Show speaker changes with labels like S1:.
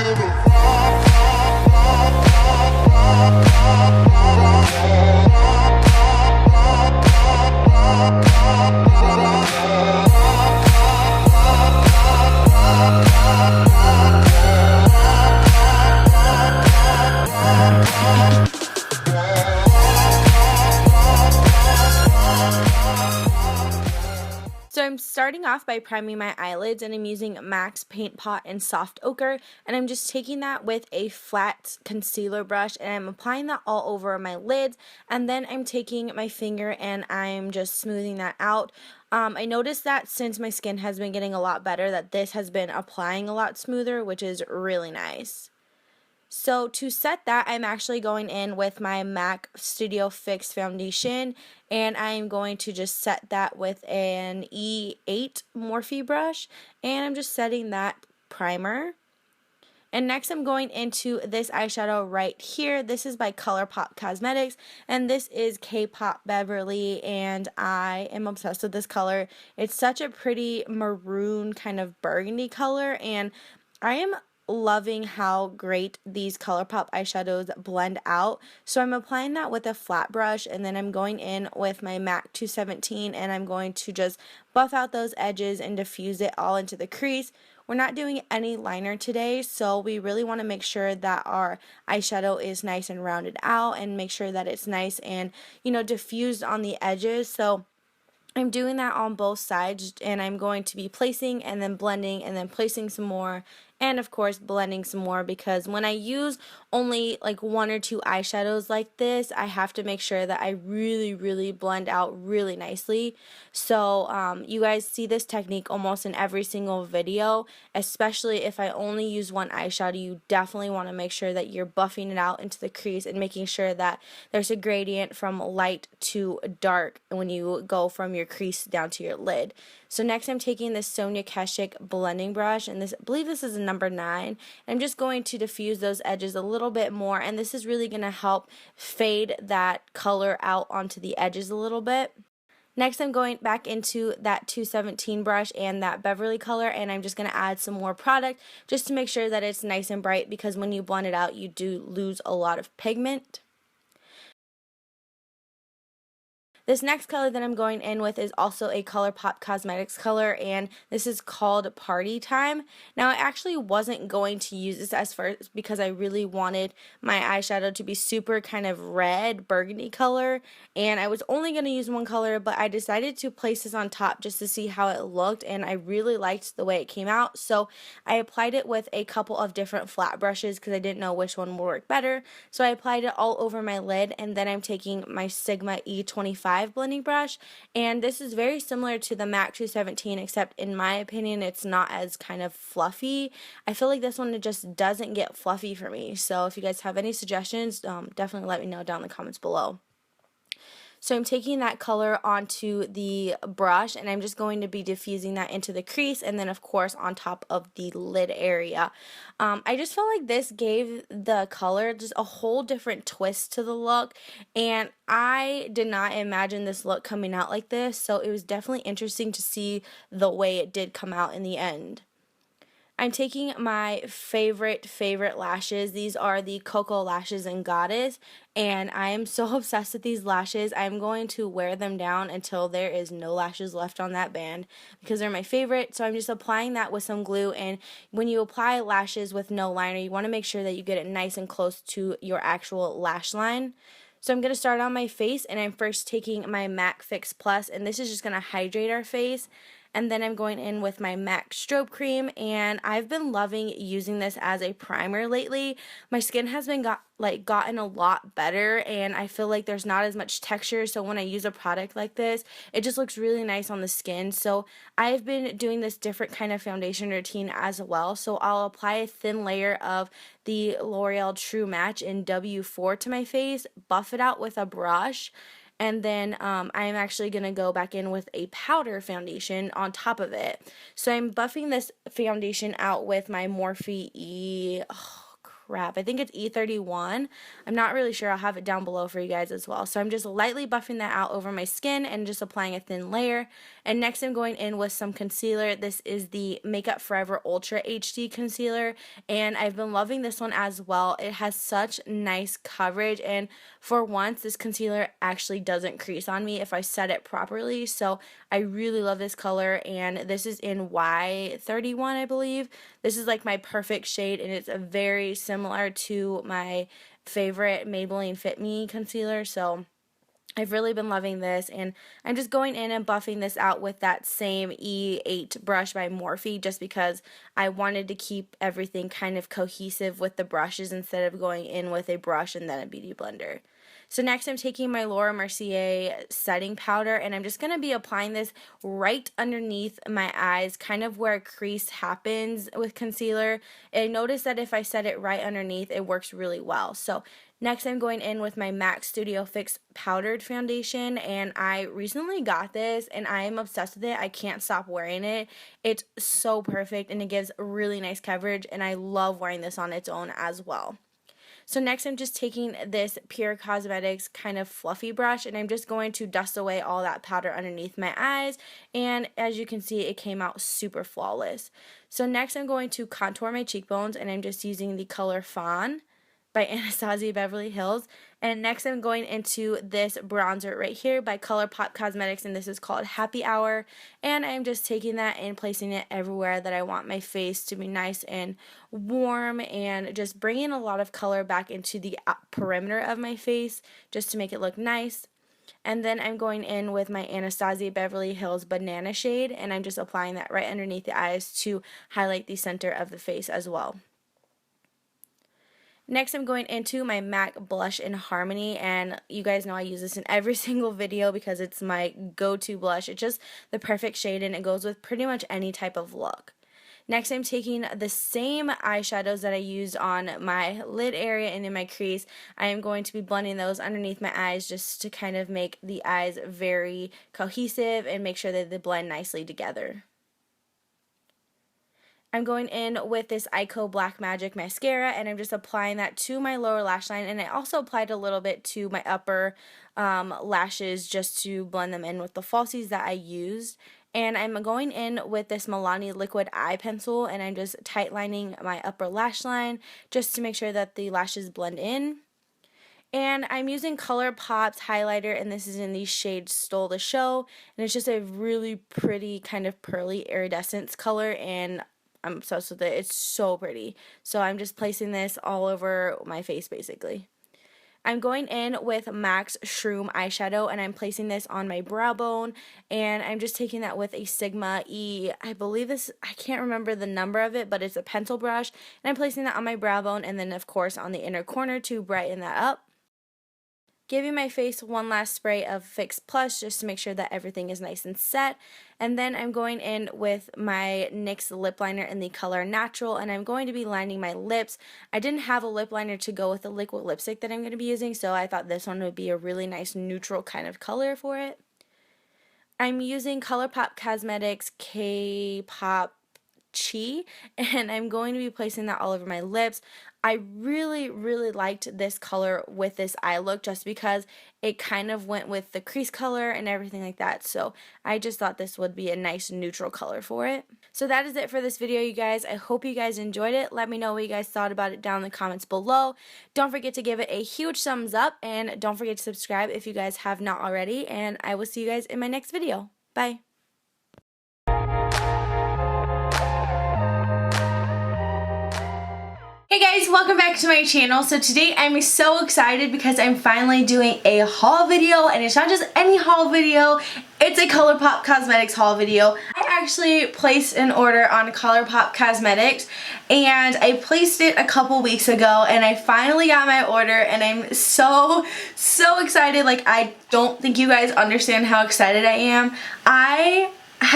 S1: So I'm starting off by priming my eyelids, and I'm using MAC's Paint Pot and Soft Ochre, and I'm just taking that with a flat concealer brush, and I'm applying that all over my lids, and then I'm taking my finger and I'm just smoothing that out. I noticed that since my skin has been getting a lot better, that this has been applying a lot smoother, which is really nice. So to set that, I'm actually going in with my MAC Studio Fix foundation, and I'm going to just set that with an E8 Morphe brush, and I'm just setting that primer. And next I'm going into this eyeshadow right here. This is by Colourpop Cosmetics, and this is Kaepop Beverly, and I am obsessed with this color. It's such a pretty maroon kind of burgundy color, and I am loving how great these Colourpop eyeshadows blend out. So I'm applying that with a flat brush, and then I'm going in with my MAC 217, and I'm going to just buff out those edges and diffuse it all into the crease. We're not doing any liner today, so we really want to make sure that our eyeshadow is nice and rounded out, and make sure that it's nice and, diffused on the edges. So I'm doing that on both sides, and I'm going to be placing and then blending and then placing some more, and of course blending some more, because when I use only like one or two eyeshadows like this, I have to make sure that I really blend out really nicely. So you guys see this technique almost in every single video, especially if I only use one eyeshadow. You definitely want to make sure that you're buffing it out into the crease and making sure that there's a gradient from light to dark when you go from your crease down to your lid. So next I'm taking this Sonia Kashuk blending brush, and I believe this is a number 9. I'm just going to diffuse those edges a little bit more, and this is really going to help fade that color out onto the edges a little bit. Next I'm going back into that 217 brush and that Beverly color, and I'm just going to add some more product just to make sure that it's nice and bright, because when you blend it out you do lose a lot of pigment. This next color that I'm going in with is also a Colourpop Cosmetics color, and this is called Party Time. Now, I actually wasn't going to use this as first because I really wanted my eyeshadow to be super kind of red, burgundy color, and I was only going to use one color, but I decided to place this on top just to see how it looked, and I really liked the way it came out, so I applied it with a couple of different flat brushes because I didn't know which one would work better. So I applied it all over my lid, and then I'm taking my Sigma E25 blending brush, and this is very similar to the MAC 217, except in my opinion it's not as kind of fluffy. I feel like this one just doesn't get fluffy for me, so if you guys have any suggestions, definitely let me know down in the comments below. So I'm taking that color onto the brush, and I'm just going to be diffusing that into the crease, and then of course on top of the lid area. I just felt like this gave the color just a whole different twist to the look, and I did not imagine this look coming out like this, so it was definitely interesting to see the way it did come out in the end. I'm taking my favorite lashes. These are the Koko lashes in Goddess, and I am so obsessed with these lashes. I'm going to wear them down until there is no lashes left on that band because they're my favorite. So I'm just applying that with some glue, and when you apply lashes with no liner, you want to make sure that you get it nice and close to your actual lash line. So I'm going to start on my face, and I'm first taking my MAC Fix Plus, and this is just going to hydrate our face. And then I'm going in with my MAC Strobe Cream, and I've been loving using this as a primer lately. My skin has been gotten a lot better, and I feel like there's not as much texture, so when I use a product like this, it just looks really nice on the skin. So I've been doing this different kind of foundation routine as well. So I'll apply a thin layer of the Loreal True Match in W4 to my face, buff it out with a brush, and then I'm actually going to go back in with a powder foundation on top of it. So I'm buffing this foundation out with my Morphe crap, I think it's E31. I'm not really sure. I'll have it down below for you guys as well. So I'm just lightly buffing that out over my skin and just applying a thin layer. And next I'm going in with some concealer. This is the Makeup Forever Ultra HD concealer, and I've been loving this one as well. It has such nice coverage, and for once this concealer actually doesn't crease on me if I set it properly. So I really love this color, and this is in Y31, I believe. This is like my perfect shade, and it's very similar to my favorite Maybelline Fit Me concealer. So I've really been loving this, and I'm just going in and buffing this out with that same E8 brush by Morphe, just because I wanted to keep everything kind of cohesive with the brushes instead of going in with a brush and then a beauty blender. So next I'm taking my Mercier setting powder, and I'm just going to be applying this right underneath my eyes, kind of where a crease happens with concealer. And I noticed that if I set it right underneath, it works really well. So next I'm going in with my MAC Studio Fix powdered foundation, and I recently got this and I am obsessed with it. I can't stop wearing it. It's so perfect, and it gives really nice coverage, and I love wearing this on its own as well. So next I'm just taking this Pure Cosmetics kind of fluffy brush, and I'm just going to dust away all that powder underneath my eyes, and as you can see, it came out super flawless. So next I'm going to contour my cheekbones, and I'm just using the color Fawn by Anastasia Beverly Hills. And next I'm going into this bronzer right here by Colourpop Cosmetics, and this is called Happy Hour. And I'm just taking that and placing it everywhere that I want my face to be nice and warm, and just bringing a lot of color back into the perimeter of my face just to make it look nice. And then I'm going in with my Anastasia Beverly Hills Banana shade, and I'm just applying that right underneath the eyes to highlight the center of the face as well. Next I'm going into my MAC Blush in Harmony, and you guys know I use this in every single video because it's my go-to blush. It's just the perfect shade, and it goes with pretty much any type of look. Next I'm taking the same eyeshadows that I used on my lid area and in my crease. I am going to be blending those underneath my eyes just to kind of make the eyes very cohesive and make sure that they blend nicely together. I'm going in with this Eyeko Black Magic Mascara, and I'm just applying that to my lower lash line, and I also applied a little bit to my upper lashes just to blend them in with the falsies that I used. And I'm going in with this Milani liquid eye pencil, and I'm just tight lining my upper lash line just to make sure that the lashes blend in. And I'm using Colourpop's highlighter, and this is in the shade Stole the Show, and it's just a really pretty kind of pearly iridescence color, and I'm obsessed with it. It's so pretty. So I'm just placing this all over my face basically. I'm going in with MAC's Shroom eyeshadow, and I'm placing this on my brow bone, and I'm just taking that with a Sigma E, I believe this, I can't remember the number of it, but it's a pencil brush, and I'm placing that on my brow bone, and then of course on the inner corner to brighten that up. Giving my face one last spray of Fix Plus just to make sure that everything is nice and set. And then I'm going in with my NYX lip liner in the color Natural, and I'm going to be lining my lips. I didn't have a lip liner to go with the liquid lipstick that I'm going to be using, so I thought this one would be a really nice neutral kind of color for it. I'm using Colourpop Cosmetics Kaepop, and I'm going to be placing that all over my lips. I really liked this color with this eye look just because it kind of went with the crease color and everything like that, so I just thought this would be a nice neutral color for it. So that is it for this video, you guys. I hope you guys enjoyed it. Let me know what you guys thought about it down in the comments below. Don't forget to give it a huge thumbs up, and don't forget to subscribe if you guys have not already, and I will see you guys in my next video. Bye! Hey guys, welcome back to my channel. So today I'm so excited because I'm finally doing a haul video, and it's not just any haul video, it's a Colourpop Cosmetics haul video. I actually placed an order on Colourpop Cosmetics, and I placed it a couple weeks ago, and I finally got my order, and I'm so excited. Like, I don't think you guys understand how excited I am. I